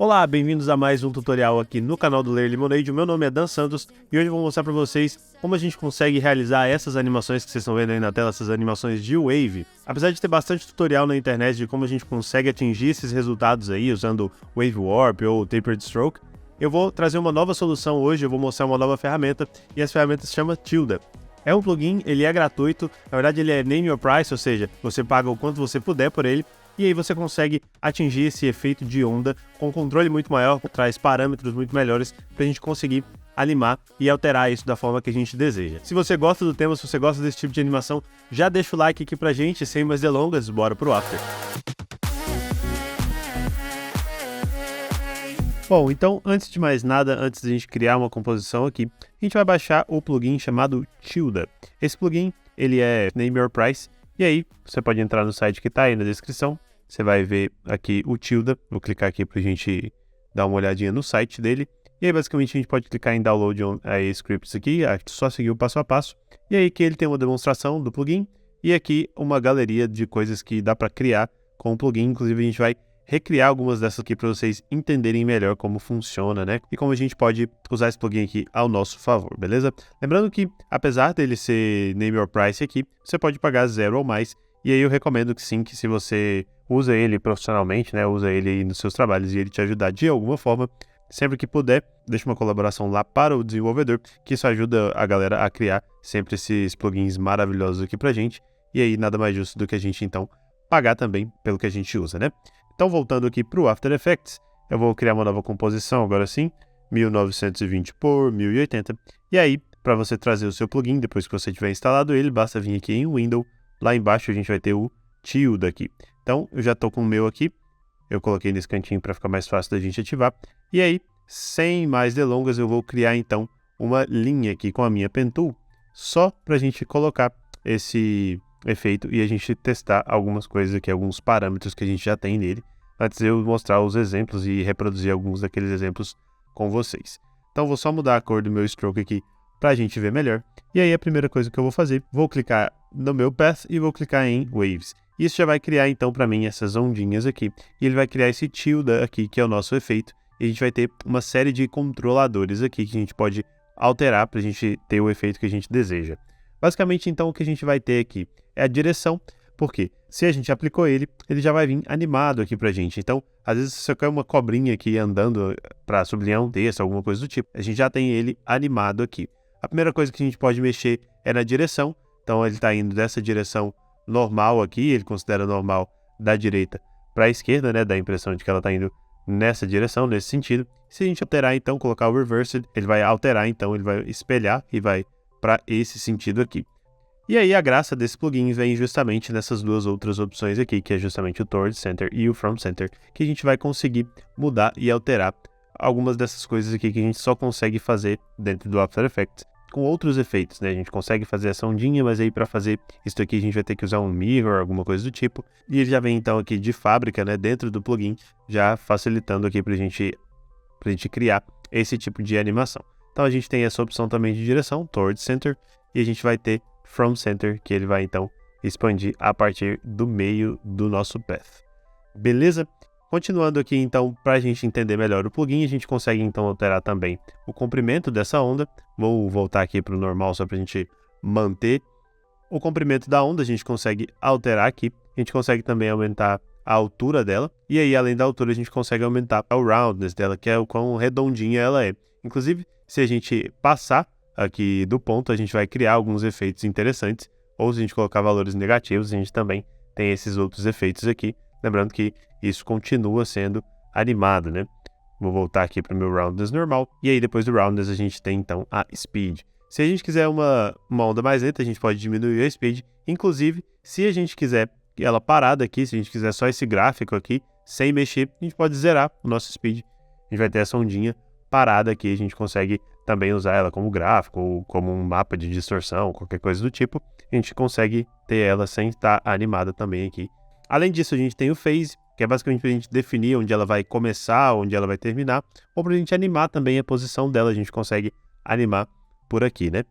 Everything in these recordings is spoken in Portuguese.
Olá, bem-vindos a mais um tutorial aqui no canal do Ler Lemonade. O meu nome é Dan Santos e hoje eu vou mostrar para vocês como a gente consegue realizar essas animações que vocês estão vendo aí na tela, essas animações de Wave. Apesar de ter bastante tutorial na internet de como a gente consegue atingir esses resultados aí usando Wave Warp ou Tapered Stroke, eu vou trazer uma nova solução hoje, eu vou mostrar uma nova ferramenta e essa ferramenta se chama Tilda. É um plugin, ele é gratuito, na verdade ele é Name Your Price, ou seja, você paga o quanto você puder por ele, e aí você consegue atingir esse efeito de onda com um controle muito maior, traz parâmetros muito melhores para a gente conseguir animar e alterar isso da forma que a gente deseja. Se você gosta do tema, se você gosta desse tipo de animação, já deixa o like aqui pra gente, sem mais delongas, bora pro after. Bom, então antes de mais nada, antes de a gente criar uma composição aqui, a gente vai baixar o plugin chamado Tilda. Esse plugin, ele é Name Your Price, e aí você pode entrar no site que está aí na descrição, você vai ver aqui o Tilda, vou clicar aqui para a gente dar uma olhadinha no site dele, e aí basicamente a gente pode clicar em Download Scripts aqui, só seguir o passo a passo, e aí que ele tem uma demonstração do plugin, e aqui uma galeria de coisas que dá para criar com o plugin, inclusive a gente vai recriar algumas dessas aqui para vocês entenderem melhor como funciona, né? E como a gente pode usar esse plugin aqui ao nosso favor, beleza? Lembrando que, apesar dele ser Name Your Price aqui, você pode pagar 0 ou mais, e aí eu recomendo que sim, que se você usa ele profissionalmente, né? Usa ele nos seus trabalhos e ele te ajudar de alguma forma, sempre que puder, deixa uma colaboração lá para o desenvolvedor, que isso ajuda a galera a criar sempre esses plugins maravilhosos aqui pra gente, e aí nada mais justo do que a gente então pagar também pelo que a gente usa, né? Então, voltando aqui para o After Effects, eu vou criar uma nova composição agora sim, 1920 por 1080. E aí, para você trazer o seu plugin, depois que você tiver instalado ele, basta vir aqui em Window. Lá embaixo a gente vai ter o Tilda aqui. Então, eu já estou com o meu aqui. Eu coloquei nesse cantinho para ficar mais fácil da gente ativar. E aí, sem mais delongas, eu vou criar então uma linha aqui com a minha Pen Tool, só para a gente colocar esse efeito e a gente testar algumas coisas aqui, alguns parâmetros que a gente já tem nele, antes de eu mostrar os exemplos e reproduzir alguns daqueles exemplos com vocês. Então vou só mudar a cor do meu stroke aqui para a gente ver melhor. E aí a primeira coisa que eu vou fazer, vou clicar no meu Path e vou clicar em Waves. Isso já vai criar então para mim essas ondinhas aqui, e ele vai criar esse tilde aqui, que é o nosso efeito, e a gente vai ter uma série de controladores aqui que a gente pode alterar para a gente ter o efeito que a gente deseja. Basicamente, então, o que a gente vai ter aqui é a direção, porque se a gente aplicou ele, ele já vai vir animado aqui pra gente. Então, às vezes, se você quer uma cobrinha aqui andando para sublinhar um texto, alguma coisa do tipo, a gente já tem ele animado aqui. A primeira coisa que a gente pode mexer é na direção. Então, ele está indo dessa direção normal aqui, ele considera normal da direita para a esquerda, né? Dá a impressão de que ela está indo nessa direção, nesse sentido. Se a gente alterar, então, colocar o Reversed, ele vai alterar, então, ele vai espelhar e vai para esse sentido aqui. E aí a graça desse plugin vem justamente nessas duas outras opções aqui, que é justamente o Toward Center e o From Center, que a gente vai conseguir mudar e alterar algumas dessas coisas aqui que a gente só consegue fazer dentro do After Effects com outros efeitos, né? A gente consegue fazer essa ondinha, mas aí para fazer isso aqui a gente vai ter que usar um mirror, alguma coisa do tipo, e ele já vem então aqui de fábrica, né, dentro do plugin, já facilitando aqui pra gente criar esse tipo de animação. Então a gente tem essa opção também de direção, Toward Center, e a gente vai ter From Center, que ele vai então expandir a partir do meio do nosso path. Beleza? Continuando aqui então, para a gente entender melhor o plugin, a gente consegue então alterar também o comprimento dessa onda. Vou voltar aqui para o normal só para a gente manter o comprimento da onda, a gente consegue alterar aqui. A gente consegue também aumentar a altura dela, e aí além da altura a gente consegue aumentar o roundness dela, que é o quão redondinha ela é. Inclusive, se a gente passar aqui do ponto, a gente vai criar alguns efeitos interessantes, ou se a gente colocar valores negativos, a gente também tem esses outros efeitos aqui. Lembrando que isso continua sendo animado, né? Vou voltar aqui para o meu roundness normal, e aí depois do roundness a gente tem então a speed. Se a gente quiser uma onda mais lenta, a gente pode diminuir a speed. Inclusive, se a gente quiser ela parada aqui, se a gente quiser só esse gráfico aqui, sem mexer, a gente pode zerar o nosso speed. A gente vai ter essa ondinha parada aqui, a gente consegue também usar ela como gráfico ou como um mapa de distorção, qualquer coisa do tipo. A gente consegue ter ela sem estar animada também aqui. Além disso, a gente tem o Phase, que é basicamente para a gente definir onde ela vai começar, onde ela vai terminar, ou para a gente animar também a posição dela, a gente consegue animar por aqui, né?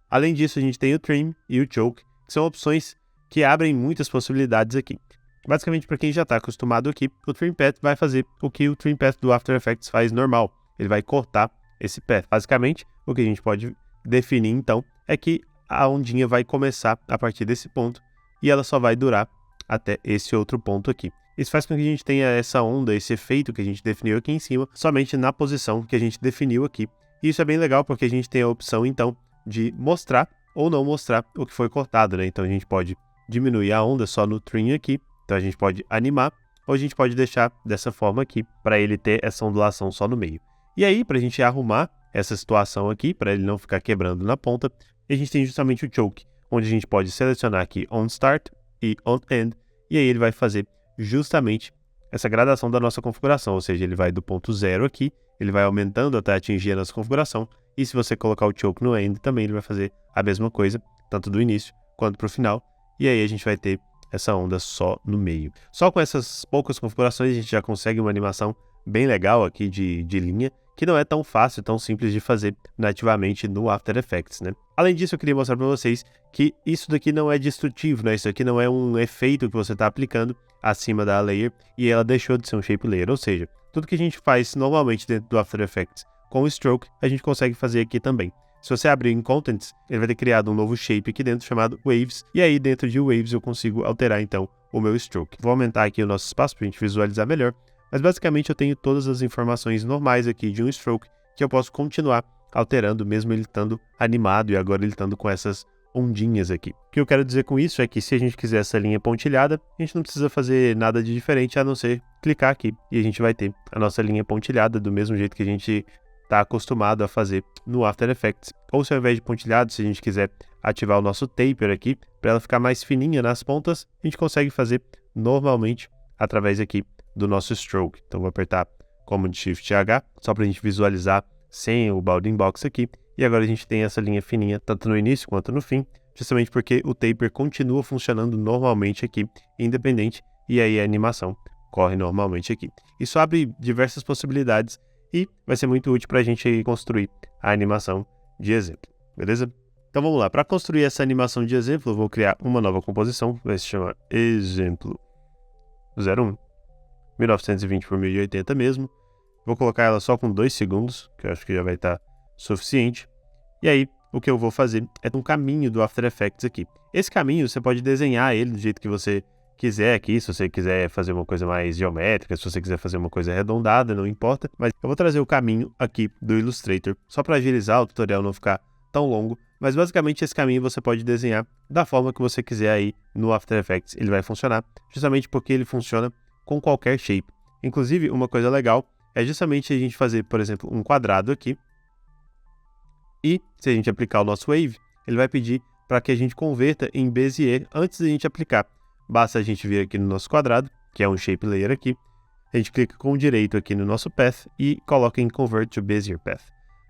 Além disso, a gente tem o Trim e o Choke, que são opções que abrem muitas possibilidades aqui. Basicamente, para quem já está acostumado aqui, o Trim Path vai fazer o que o Trim Path do After Effects faz normal. Ele vai cortar esse path. Basicamente, o que a gente pode definir, então, é que a ondinha vai começar a partir desse ponto e ela só vai durar até esse outro ponto aqui. Isso faz com que a gente tenha essa onda, esse efeito que a gente definiu aqui em cima, somente na posição que a gente definiu aqui. E isso é bem legal porque a gente tem a opção, então, de mostrar ou não mostrar o que foi cortado, né? Então a gente pode diminuir a onda só no trim aqui, então a gente pode animar, ou a gente pode deixar dessa forma aqui, para ele ter essa ondulação só no meio. E aí, para a gente arrumar essa situação aqui, para ele não ficar quebrando na ponta, a gente tem justamente o choke, onde a gente pode selecionar aqui on start e on end, e aí ele vai fazer justamente essa gradação da nossa configuração, ou seja, ele vai do ponto 0 aqui, ele vai aumentando até atingir a nossa configuração, e se você colocar o choke no end também ele vai fazer a mesma coisa, tanto do início quanto para o final, e aí a gente vai ter essa onda só no meio. Só com essas poucas configurações a gente já consegue uma animação bem legal aqui de linha, que não é tão fácil, tão simples de fazer nativamente no After Effects, né? Além disso, eu queria mostrar para vocês que isso daqui não é destrutivo, né? Isso aqui não é um efeito que você está aplicando acima da layer e ela deixou de ser um shape layer, ou seja, tudo que a gente faz normalmente dentro do After Effects com o Stroke, a gente consegue fazer aqui também. Se você abrir em Contents, ele vai ter criado um novo shape aqui dentro chamado Waves, e aí dentro de Waves eu consigo alterar então o meu Stroke. Vou aumentar aqui o nosso espaço para a gente visualizar melhor, mas basicamente eu tenho todas as informações normais aqui de um Stroke que eu posso continuar alterando mesmo ele estando animado e agora ele estando com essas ondinhas aqui. O que eu quero dizer com isso é que se a gente quiser essa linha pontilhada, a gente não precisa fazer nada de diferente a não ser clicar aqui e a gente vai ter a nossa linha pontilhada do mesmo jeito que a gente está acostumado a fazer no After Effects. Ou se ao invés de pontilhado, se a gente quiser ativar o nosso taper aqui, para ela ficar mais fininha nas pontas, a gente consegue fazer normalmente através aqui do nosso Stroke. Então vou apertar Command Shift H, só para a gente visualizar sem o bounding box aqui. E agora a gente tem essa linha fininha, tanto no início quanto no fim, justamente porque o taper continua funcionando normalmente aqui, independente, e aí a animação corre normalmente aqui. Isso abre diversas possibilidades e vai ser muito útil para a gente construir a animação de exemplo, beleza? Então vamos lá, para construir essa animação de exemplo, eu vou criar uma nova composição, vai se chamar Exemplo 01, 1920 por 1080 mesmo. Vou colocar ela só com 2 segundos, que eu acho que já vai estar suficiente. E aí, o que eu vou fazer é um caminho do After Effects aqui. Esse caminho, você pode desenhar ele do jeito que você quiser aqui, se você quiser fazer uma coisa mais geométrica, se você quiser fazer uma coisa arredondada, não importa. Mas eu vou trazer o caminho aqui do Illustrator, só para agilizar o tutorial não ficar tão longo. Mas basicamente esse caminho você pode desenhar da forma que você quiser aí no After Effects. Ele vai funcionar, justamente porque ele funciona com qualquer shape. Inclusive, uma coisa legal é justamente a gente fazer, por exemplo, um quadrado aqui. E se a gente aplicar o nosso Wave, ele vai pedir para que a gente converta em Bezier antes da gente aplicar. Basta a gente vir aqui no nosso quadrado, que é um Shape Layer aqui. A gente clica com o direito aqui no nosso Path e coloca em Convert to Bezier Path.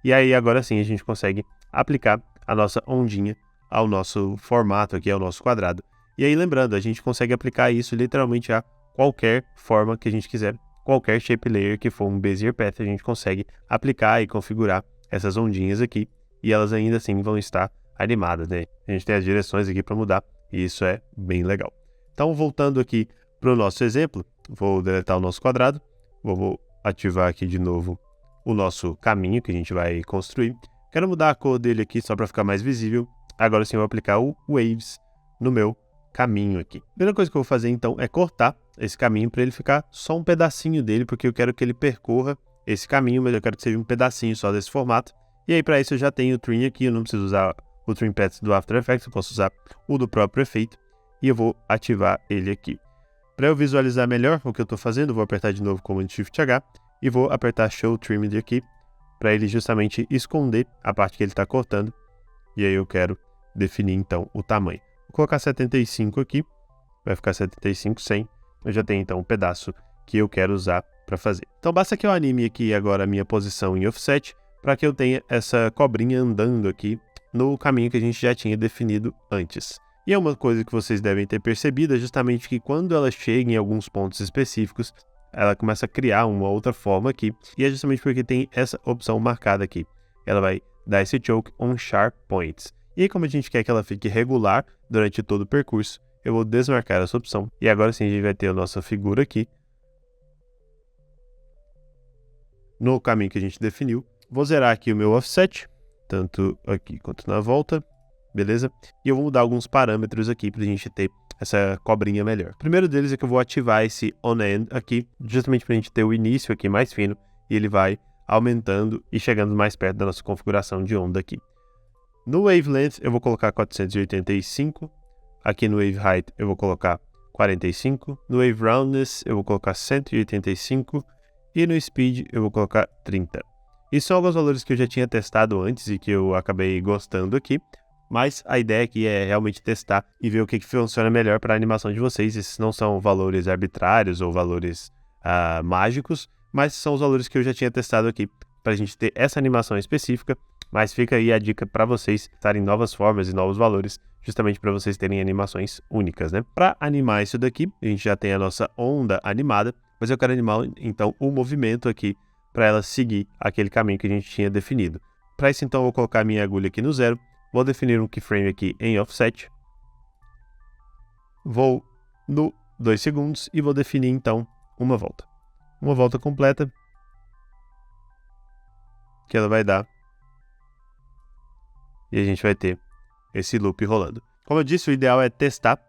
E aí, agora sim, a gente consegue aplicar a nossa ondinha ao nosso formato aqui, ao nosso quadrado. E aí, lembrando, a gente consegue aplicar isso literalmente a qualquer forma que a gente quiser. Qualquer Shape Layer que for um Bezier Path, a gente consegue aplicar e configurar essas ondinhas aqui. E elas ainda assim vão estar animadas, né? A gente tem as direções aqui para mudar e isso é bem legal. Então, voltando aqui para o nosso exemplo, vou deletar o nosso quadrado, vou ativar aqui de novo o nosso caminho que a gente vai construir. Quero mudar a cor dele aqui só para ficar mais visível. Agora sim eu vou aplicar o Waves no meu caminho aqui. A primeira coisa que eu vou fazer então é cortar esse caminho para ele ficar só um pedacinho dele, porque eu quero que ele percorra esse caminho, mas eu quero que seja um pedacinho só desse formato. E aí para isso eu já tenho o trim aqui, eu não preciso usar o trim path do After Effects, eu posso usar o do próprio efeito e eu vou ativar ele aqui. Para eu visualizar melhor o que eu estou fazendo, eu vou apertar de novo Command Shift H e vou apertar Show Trimmed aqui para ele justamente esconder a parte que ele está cortando. E aí eu quero definir então o tamanho. Vou colocar 75 aqui, vai ficar 75, 100. Eu já tenho então um pedaço que eu quero usar para fazer. Então basta que eu anime aqui agora a minha posição em offset para que eu tenha essa cobrinha andando aqui no caminho que a gente já tinha definido antes. E é uma coisa que vocês devem ter percebido é justamente que quando ela chega em alguns pontos específicos, ela começa a criar uma outra forma aqui, e é justamente porque tem essa opção marcada aqui. Ela vai dar esse choke on sharp points. E aí, como a gente quer que ela fique regular durante todo o percurso, eu vou desmarcar essa opção. E agora sim a gente vai ter a nossa figura aqui no caminho que a gente definiu. Vou zerar aqui o meu offset, tanto aqui quanto na volta, beleza? E eu vou mudar alguns parâmetros aqui para a gente ter essa cobrinha melhor. O primeiro deles é que eu vou ativar esse on-end aqui, justamente para a gente ter o início aqui mais fino, e ele vai aumentando e chegando mais perto da nossa configuração de onda aqui. No Wavelength eu vou colocar 485, aqui no Wave Height eu vou colocar 45, no Wave Roundness eu vou colocar 185 e no Speed eu vou colocar 30. Esses são alguns valores que eu já tinha testado antes e que eu acabei gostando aqui, mas a ideia aqui é realmente testar e ver o que funciona melhor para a animação de vocês. Esses não são valores arbitrários ou valores mágicos, mas são os valores que eu já tinha testado aqui para a gente ter essa animação específica. Mas fica aí a dica para vocês testarem novas formas e novos valores, justamente para vocês terem animações únicas, né? Para animar isso daqui, a gente já tem a nossa onda animada, mas eu quero animar então o movimento aqui para ela seguir aquele caminho que a gente tinha definido. Para isso então eu vou colocar a minha agulha aqui no 0, vou definir um keyframe aqui em offset, vou no 2 segundos e vou definir então uma volta completa, que ela vai dar, e a gente vai ter esse loop rolando. Como eu disse, o ideal é testar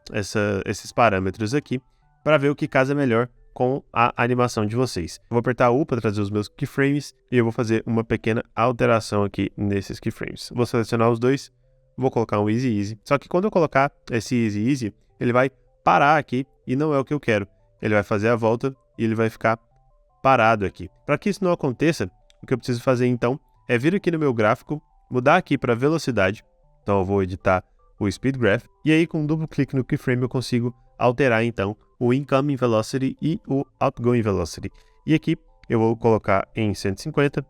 esses parâmetros aqui para ver o que casa melhor com a animação de vocês. Eu vou apertar U para trazer os meus keyframes e eu vou fazer uma pequena alteração aqui nesses keyframes. Vou selecionar os dois, vou colocar um Easy Easy. Só que quando eu colocar esse Easy Easy, ele vai parar aqui e não é o que eu quero. Ele vai fazer a volta e ele vai ficar parado aqui. Para que isso não aconteça, o que eu preciso fazer então é vir aqui no meu gráfico, mudar aqui para velocidade. Então eu vou editar o Speed Graph e aí com um duplo clique no keyframe eu consigo alterar então o Incoming Velocity e o Outgoing Velocity. E aqui eu vou colocar em 150,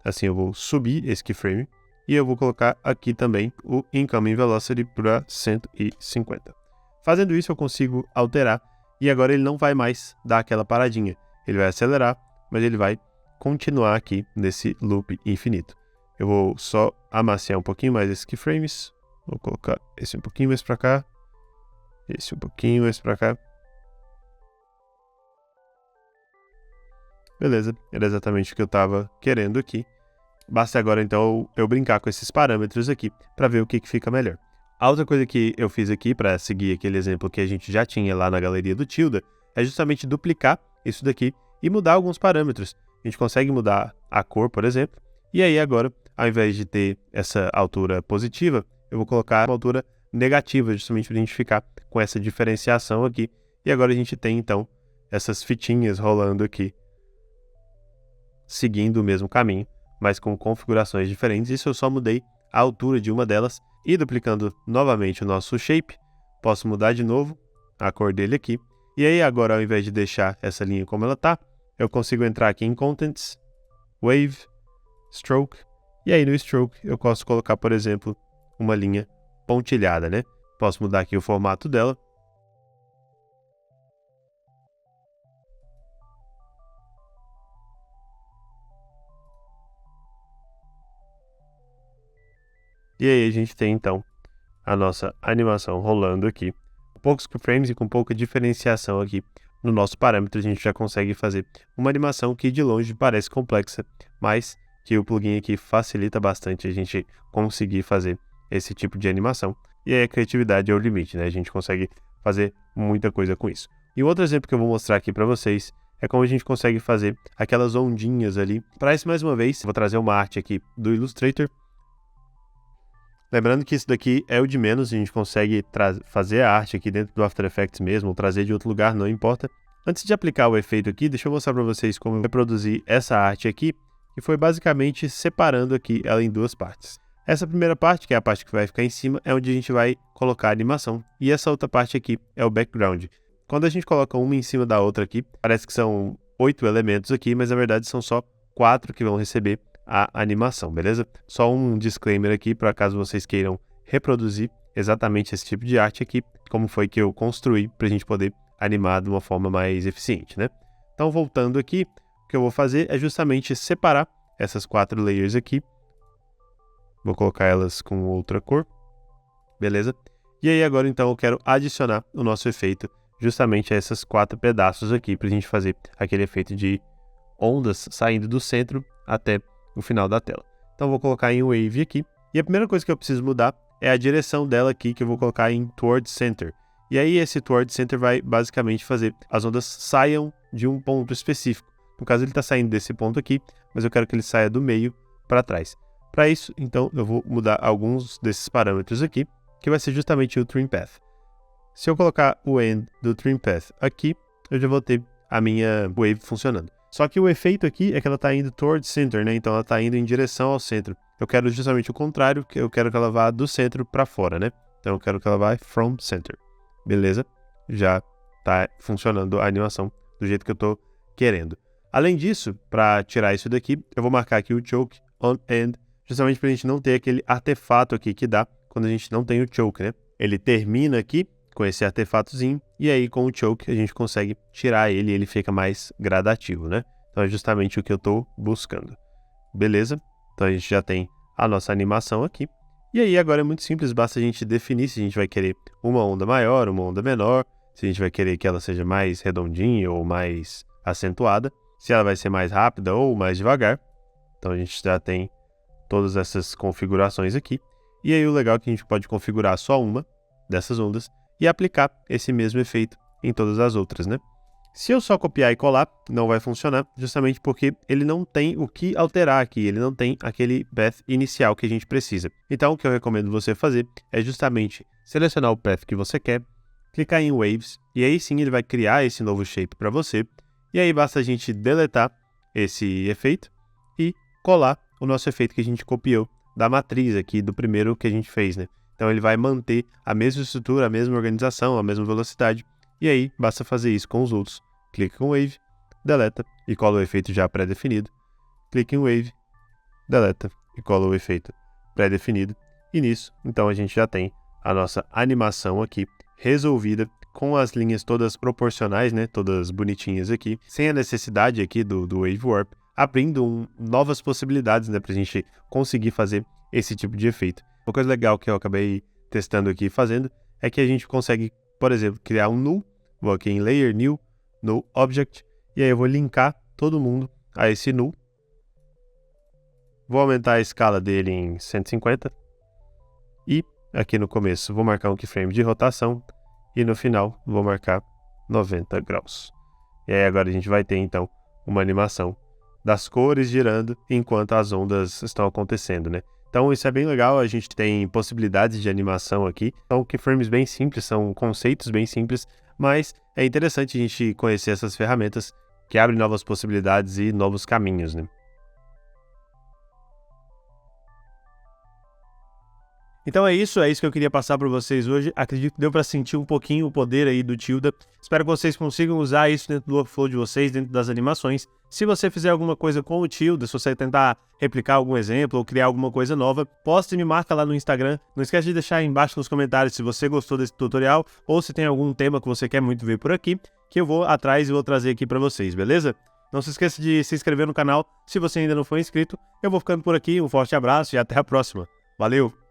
assim eu vou subir esse keyframe e eu vou colocar aqui também o Incoming Velocity para 150. Fazendo isso eu consigo alterar e agora ele não vai mais dar aquela paradinha. Ele vai acelerar, mas ele vai continuar aqui nesse loop infinito. Eu vou só amaciar um pouquinho mais esses keyframes. Vou colocar esse um pouquinho mais para cá. Esse um pouquinho mais para cá. Beleza, era exatamente o que eu estava querendo aqui. Basta agora então eu brincar com esses parâmetros aqui para ver o que fica melhor. A outra coisa que eu fiz aqui para seguir aquele exemplo que a gente já tinha lá na galeria do Tilda é justamente duplicar isso daqui e mudar alguns parâmetros. A gente consegue mudar a cor, por exemplo, e aí agora, ao invés de ter essa altura positiva, eu vou colocar uma altura negativa, justamente para a gente ficar com essa diferenciação aqui. E agora a gente tem então essas fitinhas rolando aqui, seguindo o mesmo caminho, mas com configurações diferentes. Isso eu só mudei a altura de uma delas e duplicando novamente o nosso shape, posso mudar de novo a cor dele aqui. E aí agora, ao invés de deixar essa linha como ela está, eu consigo entrar aqui em Contents, Wave, Stroke, e aí no Stroke eu posso colocar, por exemplo, uma linha pontilhada, né? Posso mudar aqui o formato dela. E aí a gente tem então a nossa animação rolando aqui. Com poucos keyframes e com pouca diferenciação aqui no nosso parâmetro, a gente já consegue fazer uma animação que de longe parece complexa, mas que o plugin aqui facilita bastante a gente conseguir fazer esse tipo de animação. E aí a criatividade é o limite, né? A gente consegue fazer muita coisa com isso. E outro exemplo que eu vou mostrar aqui para vocês é como a gente consegue fazer aquelas ondinhas ali. Para isso, mais uma vez, vou trazer uma arte aqui do Illustrator. Lembrando que isso daqui é o de menos, a gente consegue fazer a arte aqui dentro do After Effects mesmo, ou trazer de outro lugar, não importa. Antes de aplicar o efeito aqui, deixa eu mostrar para vocês como eu reproduzir essa arte aqui, que foi basicamente separando aqui ela em duas partes. Essa primeira parte, que é a parte que vai ficar em cima, é onde a gente vai colocar a animação, e essa outra parte aqui é o background. Quando a gente coloca uma em cima da outra aqui, parece que são 8 elementos aqui, mas na verdade são só 4 que vão receber a animação, beleza? Só um disclaimer aqui, para caso vocês queiram reproduzir exatamente esse tipo de arte aqui, como foi que eu construí para a gente poder animar de uma forma mais eficiente, né? Então, voltando aqui, o que eu vou fazer é justamente separar essas 4 layers aqui. Vou colocar elas com outra cor, beleza? E aí agora então eu quero adicionar o nosso efeito justamente a esses 4 pedaços aqui para a gente fazer aquele efeito de ondas saindo do centro até o final da tela. Então eu vou colocar em Wave aqui. E a primeira coisa que eu preciso mudar é a direção dela aqui, que eu vou colocar em Toward Center. E aí esse Toward Center vai basicamente fazer as ondas saiam de um ponto específico. No caso ele está saindo desse ponto aqui, mas eu quero que ele saia do meio para trás. Para isso, então, eu vou mudar alguns desses parâmetros aqui, que vai ser justamente o Trim Path. Se eu colocar o End do Trim Path aqui, eu já vou ter a minha Wave funcionando. Só que o efeito aqui é que ela está indo Toward Center, né? Então ela está indo em direção ao centro. Eu quero justamente o contrário, que eu quero que ela vá do centro para fora, né? Então eu quero que ela vá From Center. Beleza? Já está funcionando a animação do jeito que eu estou querendo. Além disso, para tirar isso daqui, eu vou marcar aqui o Choke on End, justamente para a gente não ter aquele artefato aqui que dá quando a gente não tem o Choke, né? Ele termina aqui com esse artefatozinho, e aí com o Choke a gente consegue tirar ele e ele fica mais gradativo, né? Então é justamente o que eu estou buscando. Beleza? Então a gente já tem a nossa animação aqui. E aí agora é muito simples, basta a gente definir se a gente vai querer uma onda maior, uma onda menor, se a gente vai querer que ela seja mais redondinha ou mais acentuada, se ela vai ser mais rápida ou mais devagar. Então a gente já tem todas essas configurações aqui. E aí o legal é que a gente pode configurar só uma dessas ondas e aplicar esse mesmo efeito em todas as outras, né? Se eu só copiar e colar, não vai funcionar, justamente porque ele não tem o que alterar aqui, ele não tem aquele path inicial que a gente precisa. Então, o que eu recomendo você fazer é justamente selecionar o path que você quer, clicar em Waves, e aí sim ele vai criar esse novo shape para você, e aí basta a gente deletar esse efeito e colar o nosso efeito que a gente copiou da matriz aqui, do primeiro que a gente fez, né? Então ele vai manter a mesma estrutura, a mesma organização, a mesma velocidade, e aí basta fazer isso com os outros. Clica em Wave, deleta e cola o efeito já pré-definido. Clica em Wave, deleta e cola o efeito pré-definido. E nisso, então a gente já tem a nossa animação aqui resolvida com as linhas todas proporcionais, né? Todas bonitinhas aqui, sem a necessidade aqui do Wave Warp, abrindo novas possibilidades, né? Pra gente conseguir fazer esse tipo de efeito. Uma coisa legal que eu acabei testando aqui e fazendo é que a gente consegue, por exemplo, criar um null. Vou aqui em Layer, New, Null Object, e aí eu vou linkar todo mundo a esse null. Vou aumentar a escala dele em 150. E aqui no começo vou marcar um keyframe de rotação. E no final vou marcar 90 graus. E aí agora a gente vai ter então uma animação das cores girando enquanto as ondas estão acontecendo, né? Então isso é bem legal, a gente tem possibilidades de animação aqui. São keyframes bem simples, são conceitos bem simples, mas é interessante a gente conhecer essas ferramentas que abrem novas possibilidades e novos caminhos, né? Então é isso que eu queria passar para vocês hoje. Acredito que deu para sentir um pouquinho o poder aí do Tilda. Espero que vocês consigam usar isso dentro do workflow de vocês, dentro das animações. Se você fizer alguma coisa com o Tilda, se você tentar replicar algum exemplo ou criar alguma coisa nova, poste e me marca lá no Instagram. Não esquece de deixar aí embaixo nos comentários se você gostou desse tutorial ou se tem algum tema que você quer muito ver por aqui, que eu vou atrás e vou trazer aqui para vocês, beleza? Não se esqueça de se inscrever no canal se você ainda não for inscrito. Eu vou ficando por aqui, um forte abraço e até a próxima. Valeu!